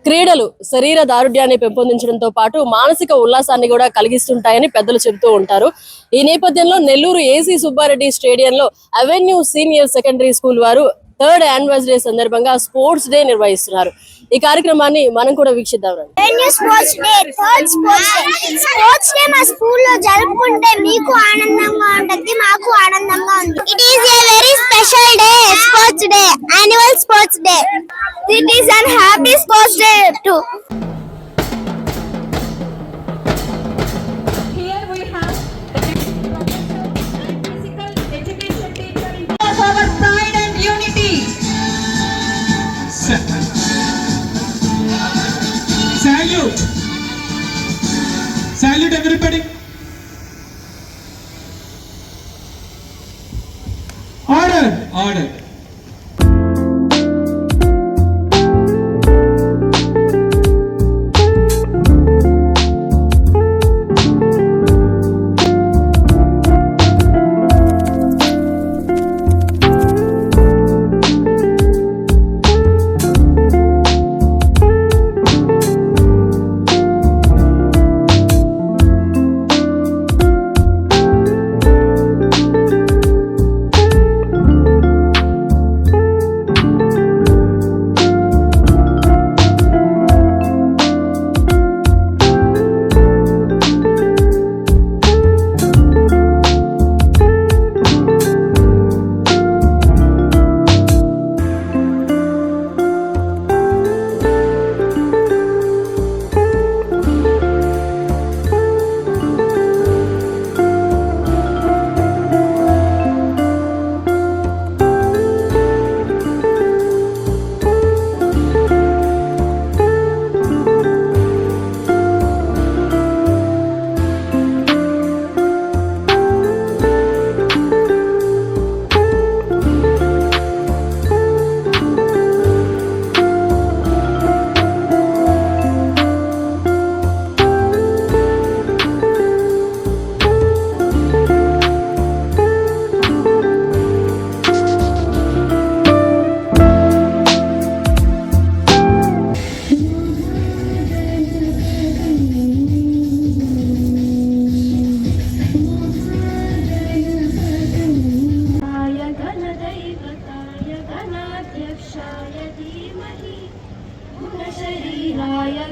క్రీడలు శరీర దారుఢ్యాన్ని పెంపొందించడంతో పాటు మానసిక ఉల్లాసాన్ని కూడా కలిగిస్తుంటాయని పెద్దలు చెబుతూ ఉంటారు. ఈ నేపథ్యంలో నెల్లూరు ఏసీ సుబ్బారెడ్డి స్టేడియంలో అవెన్యూ సీనియర్ సెకండరీ స్కూల్ వారు 3rd యానివర్సరీ సందర్భంగా స్పోర్ట్స్ డే నిర్వహిస్తున్నారు. ఈ కార్యక్రమాన్ని మనం కూడా వీక్షిద్దాం. స్పోర్ట్స్ డే మా స్కూల్లో జరుపుకుంటే మీకు ఆనందంగా ఉంటుంది, మాకు ఆనందంగా ఉంది. It is a very special day, sports day, annual sports day. It is an happy sports day too. Here we have the physical education teacher of our pride and unity. Salute. Salute everybody. Order. Order.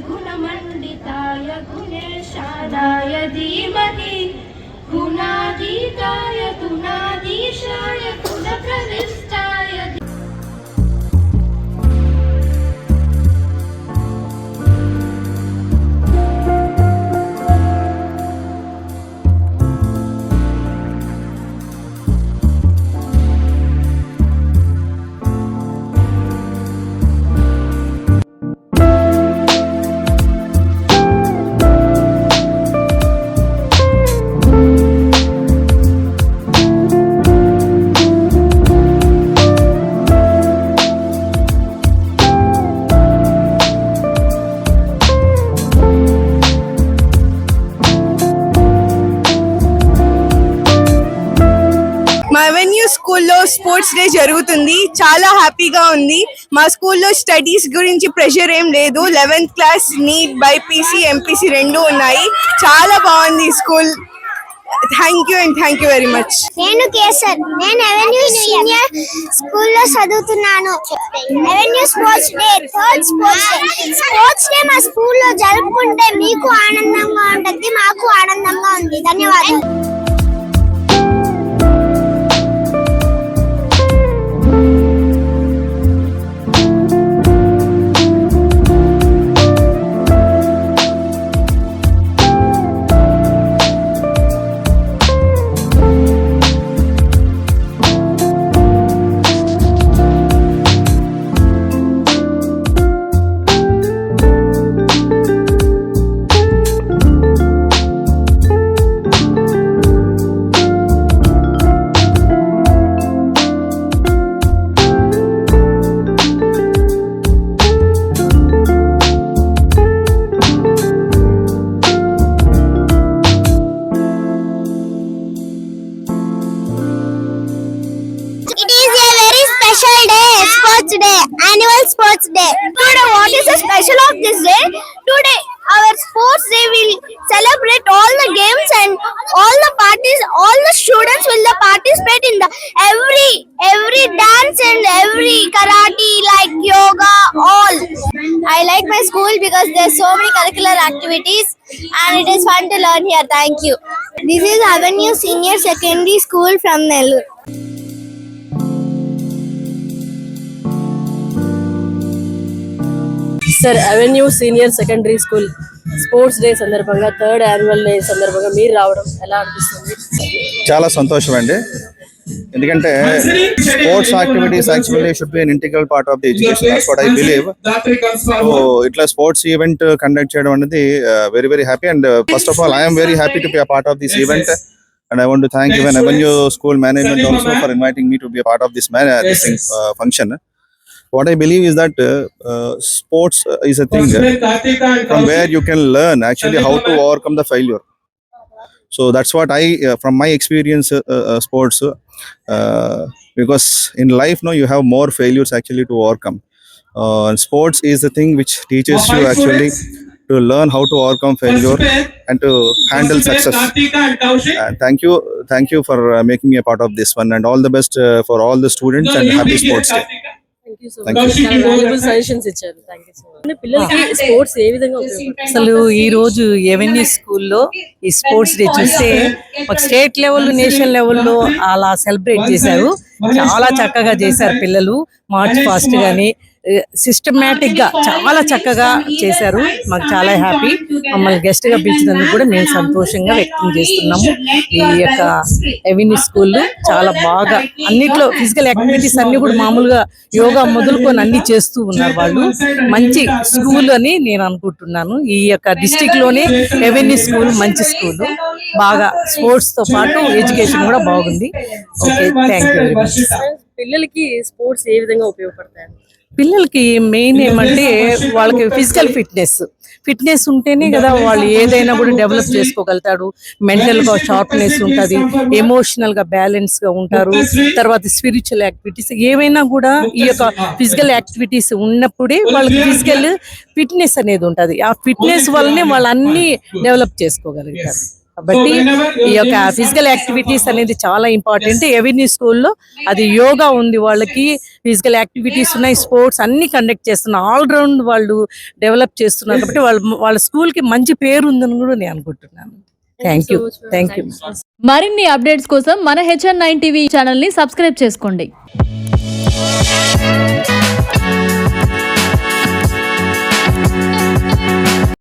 गुणमण्डिताय गुणेशानाय धीमहि गुणातीताय गुणाधीशाय गुणप्रविष्टाय మా avenue స్కూల్లో sports day జరుగుతుంది. చాలా హ్యాపీగా ఉంది. మా స్కూల్లో studies గురించి ప్రెషర్ ఏం లేదు. 11th class neat, BiPC, MPC రెండు ఉన్నాయి. చాలా బాగుంది school. Thank you and thank you very much. నేను కేసర్. నేను అవెన్యూ సీనియర్ స్కూల్లో చదువుతున్నాను. Avenue sports day, 3rd sports day మా స్కూల్లో జరుపుకుంటే మీకు ఆనందంగా ఉంటుంది, మాకు ఆనందంగా ఉంది. ధన్యవాదాలు. of this day, today our sports day will celebrate all the games and all the parties. All the students will participate in the every dance and every karate like yoga. All. I like my school because there's so many curricular activities and it is fun to learn here. Thank you. This is Avenue Senior Secondary School from Nellore. Sir avenue senior secondary school sports day సందర్భంగా 3rd annual day సందర్భంగా మీరు రావడం ఎలా అనిపిస్తుంది? చాలా సంతోషం అండి. ఎందుకంటే sports activities actually should be an integral part of the education. That's what I believe. So ఇట్లా స్పోర్ట్స్ ఈవెంట్ కండక్ట్ చేయడం అనేది very very happy. And first of all I'm very happy to be a part of this event. And I want to thank even Avenue School management also for inviting me to be a part of this function. What I believe is that sports is a thing from where you can learn actually how to overcome the failure. So that's what I, from my experience, sports, because in life now you have more failures actually to overcome. And sports is the thing which teaches you actually to learn how to overcome failure and to handle success. Thank you for making me a part of this one, and all the best for all the students, and happy sports day. Thank you so much. చాలా valuable suggestions ఇచ్చారు. Thank you so much. పిల్లలకి sports ఏ విధంగా ఉపయోగపడుతుంది? అసలు ఈ రోజు avenue స్కూల్లో ఈ స్పోర్ట్స్ డే చూస్తే ఒక స్టేట్ లెవెల్, నేషనల్ లెవెల్లో అలా సెలబ్రేట్ చేశారు. చాలా చక్కగా చేశారు పిల్లలు. మార్చ్ ఫాస్ట్ గానీ సిస్టమేటిక్ గా చాలా చక్కగా చేశారు. మాకు చాలా హ్యాపీ. మమ్మల్ని గెస్ట్ గా పిలిచినందుకు కూడా మేము సంతోషంగా వ్యక్తం చేస్తున్నాము. ఈ యొక్క ఎవెన్యూ స్కూల్లో చాలా బాగా అన్నిట్లో ఫిజికల్ యాక్టివిటీస్ అన్ని కూడా మామూలుగా యోగా మొదలుకొని అన్ని చేస్తూ ఉన్నారు వాళ్ళు. మంచి స్కూల్ అని నేను అనుకుంటున్నాను. ఈ యొక్క డిస్ట్రిక్ట్ లోనే ఎవెన్యూ స్కూల్ మంచి స్కూల్. బాగా స్పోర్ట్స్ తో పాటు ఎడ్యుకేషన్ కూడా బాగుంది. Okay, thank you very much. పిల్లలకి స్పోర్ట్స్ ఏ విధంగా ఉపయోగపడతాయి? పిల్లలకి మెయిన్ ఏమంటే వాళ్ళకి ఫిజికల్ ఫిట్నెస్ ఉంటేనే కదా వాళ్ళు ఏదైనా కూడా డెవలప్ చేసుకోగలుగుతాడు. మెంటల్ గా షార్ప్నెస్ ఉంటుంది, ఎమోషనల్ గా బ్యాలెన్స్ గా ఉంటారు. తర్వాత స్పిరిచువల్ యాక్టివిటీస్ ఏవైనా కూడా ఈ యొక్క ఫిజికల్ యాక్టివిటీస్ ఉన్నప్పుడే వాళ్ళకి ఫిజికల్ ఫిట్నెస్ అనేది ఉంటుంది. ఆ ఫిట్నెస్ వల్లనే వాళ్ళు అన్ని డెవలప్ చేసుకోగలుగుతారు. కాబట్టి ఈ యొక్క ఫిజికల్ యాక్టివిటీస్ అనేది చాలా ఇంపార్టెంట్. ఎవెన్యూ స్కూల్లో అది యోగా ఉంది, వాళ్ళకి ఫిజికల్ యాక్టివిటీస్ ఉన్నాయి, స్పోర్ట్స్ అన్ని కండక్ట్ చేస్తున్నారు. ఆల్రౌండ్ వాళ్ళు డెవలప్ చేస్తున్నారు. కాబట్టి వాళ్ళ స్కూల్ కి మంచి పేరు ఉందని కూడా నేను అనుకుంటున్నాను. Thank you. మరిన్ని అప్డేట్స్ కోసం మన HN9 TV ఛానల్ ని సబ్స్క్రైబ్ చేసుకోండి.